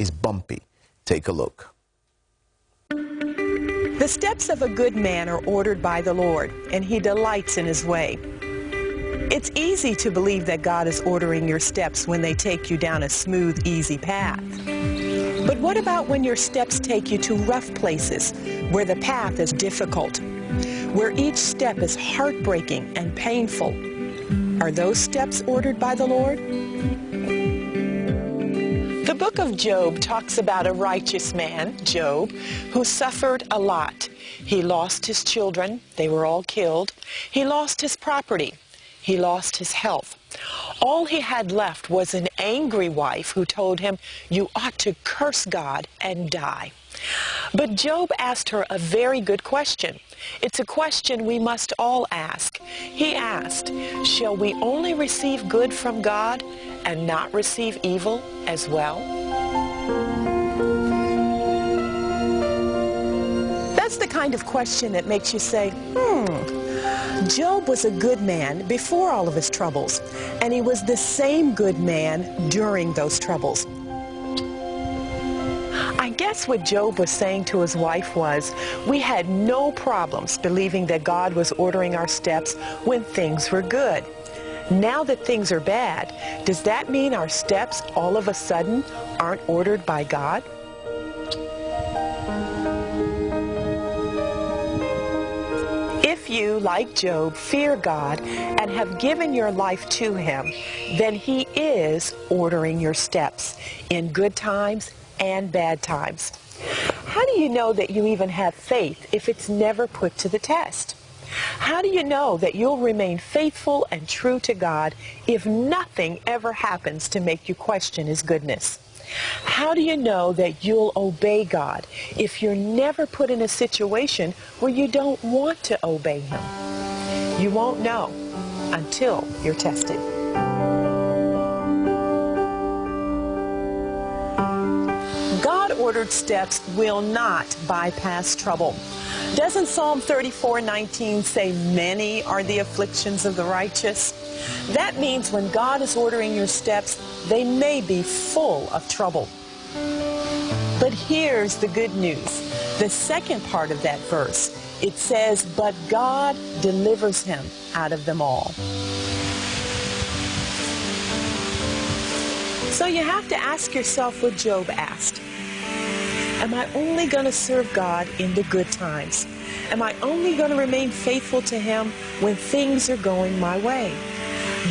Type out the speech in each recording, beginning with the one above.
is bumpy. Take a look. The steps of a good man are ordered by the Lord, and he delights in his way. It's easy to believe that God is ordering your steps when they take you down a smooth, easy path. But what about when your steps take you to rough places, where the path is difficult, where each step is heartbreaking and painful? Are those steps ordered by the Lord? The book of Job talks about a righteous man, Job, who suffered a lot. He lost his children. They were all killed. He lost his property. He lost his health. All he had left was an angry wife who told him, "You ought to curse God and die." But Job asked her a very good question. It's a question we must all ask. He asked, "Shall we only receive good from God and not receive evil as well?" That's the kind of question that makes you say, Job was a good man before all of his troubles, and he was the same good man during those troubles. I guess what Job was saying to his wife was, we had no problems believing that God was ordering our steps when things were good. Now that things are bad, does that mean our steps all of a sudden aren't ordered by God? If you, like Job, fear God and have given your life to Him, then He is ordering your steps in good times and bad times. How do you know that you even have faith if it's never put to the test? How do you know that you'll remain faithful and true to God if nothing ever happens to make you question His goodness? How do you know that you'll obey God if you're never put in a situation where you don't want to obey Him? You won't know until you're tested. God-ordered steps will not bypass trouble. Doesn't Psalm 34:19 say, "Many are the afflictions of the righteous"? That means when God is ordering your steps, they may be full of trouble. But here's the good news. The second part of that verse, it says, "But God delivers him out of them all." So you have to ask yourself what Job asked. Am I only going to serve God in the good times? Am I only going to remain faithful to Him when things are going my way?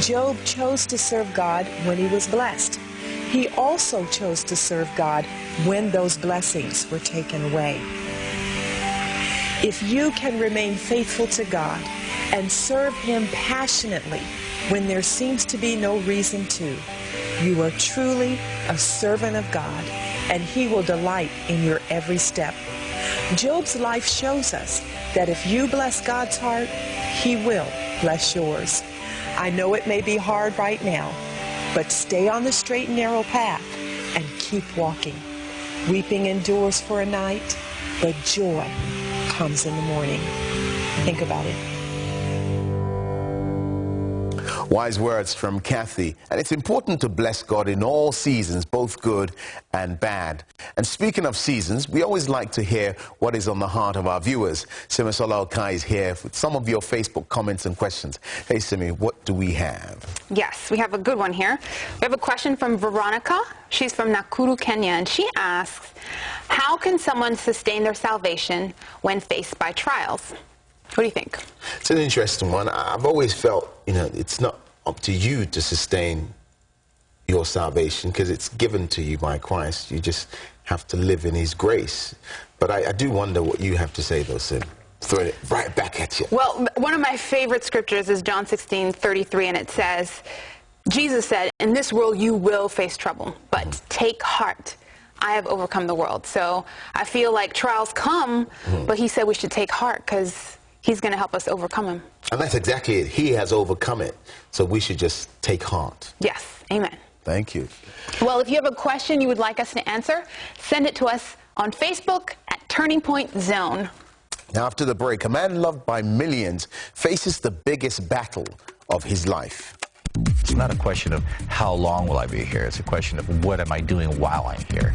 Job chose to serve God when he was blessed. He also chose to serve God when those blessings were taken away. If you can remain faithful to God and serve Him passionately when there seems to be no reason to, you are truly a servant of God, and He will delight in your every step. Job's life shows us that if you bless God's heart, He will bless yours. I know it may be hard right now, but stay on the straight and narrow path and keep walking. Weeping endures for a night, but joy comes in the morning. Think about it. Wise words from Kathy. And it's important to bless God in all seasons, both good and bad. And speaking of seasons, we always like to hear what is on the heart of our viewers. Simisola Okai is here with some of your Facebook comments and questions. Hey, Simi, what do we have? Yes, we have a good one here. We have a question from Veronica. She's from Nakuru, Kenya, and she asks, how can someone sustain their salvation when faced by trials? What do you think? It's an interesting one. I've always felt, it's not up to you to sustain your salvation because it's given to you by Christ. You just have to live in His grace. But I do wonder what you have to say, though, Sim. Throw it right back at you. Well, one of my favorite scriptures is John 16:33, and it says, Jesus said, "In this world you will face trouble, but take heart. I have overcome the world." So I feel like trials come, but He said we should take heart because He's going to help us overcome them. And that's exactly it. He has overcome it. So we should just take heart. Yes. Amen. Thank you. Well, if you have a question you would like us to answer, send it to us on Facebook at Turning Point Zone. Now, after the break, a man loved by millions faces the biggest battle of his life. It's not a question of how long will I be here. It's a question of what am I doing while I'm here.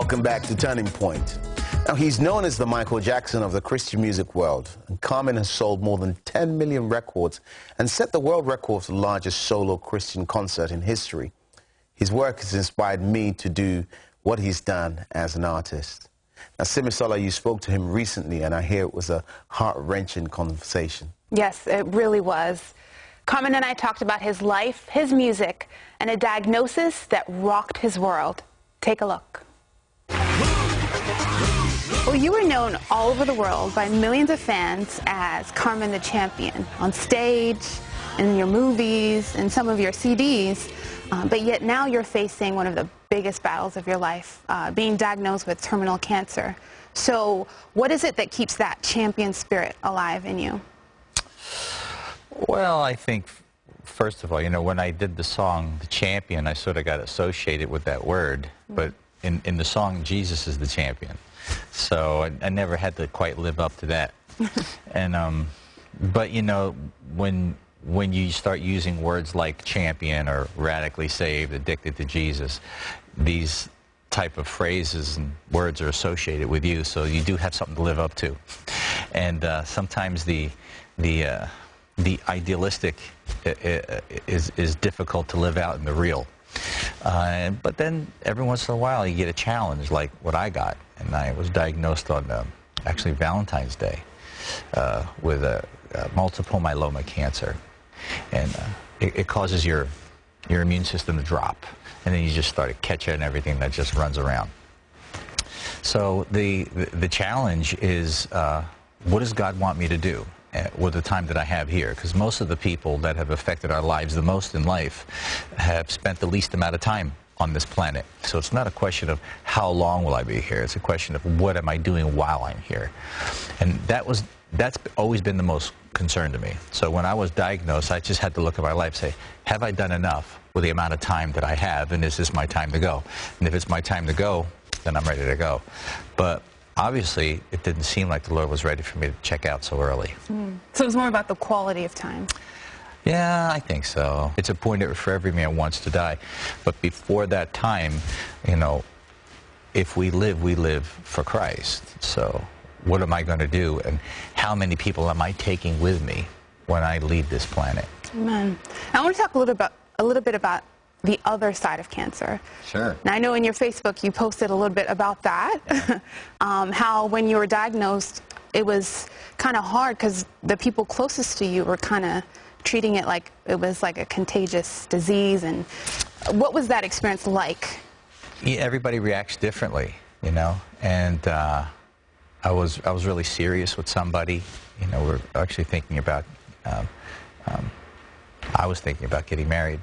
Welcome back to Turning Point. Now, he's known as the Michael Jackson of the Christian music world. And Carmen has sold more than 10 million records and set the world record for the largest solo Christian concert in history. His work has inspired me to do what he's done as an artist. Now, Simisola, you spoke to him recently, and I hear it was a heart-wrenching conversation. Yes, it really was. Carmen and I talked about his life, his music, and a diagnosis that rocked his world. Take a look. Well, you were known all over the world by millions of fans as Carmen the Champion, on stage, in your movies, and some of your CDs, but yet now you're facing one of the biggest battles of your life, being diagnosed with terminal cancer. So what is it that keeps that champion spirit alive in you? Well, I think, first of all, you know, when I did the song, The Champion, I sort of got associated with that word, but in the song, Jesus is the champion. So I never had to quite live up to that. And, but, you know, when you start using words like champion or radically saved, addicted to Jesus, these type of phrases and words are associated with you, so you do have something to live up to. And sometimes the idealistic is difficult to live out in the real. But then every once in a while you get a challenge like what I got, and I was diagnosed on actually Valentine's Day with multiple myeloma cancer, and it causes your immune system to drop, and then you just start to catch it and everything that just runs around. So the challenge is, what does God want me to do with the time that I have here? Because most of the people that have affected our lives the most in life have spent the least amount of time on this planet. So it's not a question of how long will I be here. It's a question of what am I doing while I'm here. And that's always been the most concern to me. So when I was diagnosed, I just had to look at my life and say, have I done enough with the amount of time that I have, and is this my time to go? And if it's my time to go, then I'm ready to go. But obviously, it didn't seem like the Lord was ready for me to check out so early. So it was more about the quality of time. Yeah, I think so. It's appointed for every man once to die. But before that time, you know, if we live for Christ. So what am I going to do, and how many people am I taking with me when I leave this planet? Amen. I want to talk a little bit about the other side of cancer. Sure. Now, I know in your Facebook you posted a little bit about that, how when you were diagnosed, it was kind of hard because the people closest to you were kind of treating it like it was like a contagious disease. And what was that experience like? Yeah, everybody reacts differently, you know, and I was really serious with somebody. You know, we're actually thinking about, I was thinking about getting married.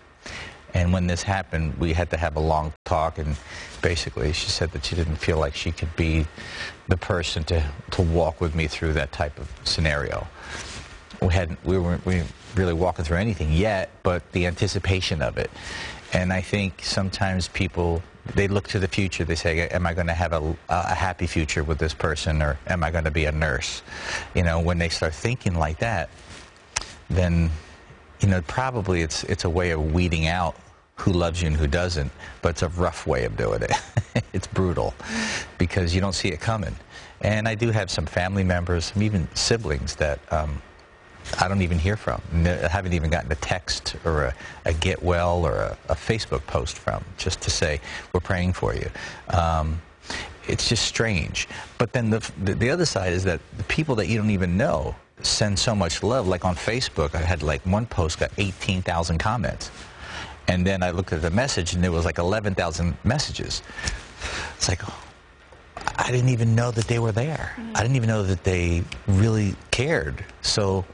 And when this happened, we had to have a long talk, and basically she said that she didn't feel like she could be the person to walk with me through that type of scenario. We weren't really walking through anything yet, but the anticipation of it. And I think sometimes people, they look to the future. They say, am I going to have a happy future with this person, or am I going to be a nurse? You know, when they start thinking like that, then, you know, probably it's a way of weeding out who loves you and who doesn't, but it's a rough way of doing it. It's brutal because you don't see it coming. And I do have some family members, some even siblings that I don't even hear from. I haven't even gotten a text or a get well or a Facebook post from, just to say, we're praying for you. It's just strange. But then the other side is that the people that you don't even know send so much love. Like on Facebook, I had like one post got 18,000 comments. And then I looked at the message and there was like 11,000 messages. It's like, oh, I didn't even know that they were there. I didn't even know that they really cared. So